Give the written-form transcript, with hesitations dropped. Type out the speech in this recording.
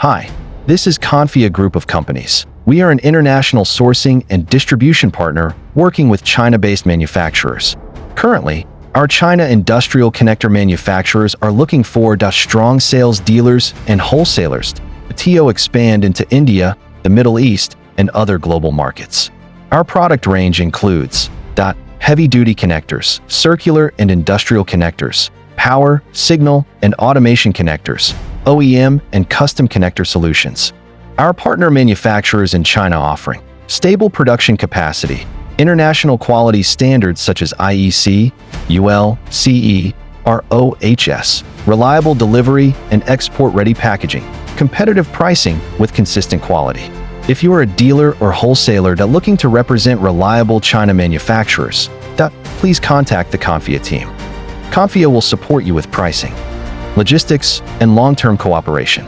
Hi, this is Confia Group of Companies. We are an international sourcing and distribution partner working with China-based manufacturers. Currently, our China industrial connector manufacturers are looking for strong sales dealers and wholesalers to expand into India, the Middle East, and other global markets. Our product range includes heavy-duty connectors, circular and industrial connectors, power, signal, and automation connectors, OEM and custom connector solutions. Our partner manufacturers in China offering stable production capacity, international quality standards such as IEC, UL, CE, ROHS, reliable delivery and export-ready packaging, competitive pricing with consistent quality. If you are a dealer or wholesaler looking to represent reliable China manufacturers, please contact the Confia team. Confia will support you with pricing, logistics, and long-term cooperation.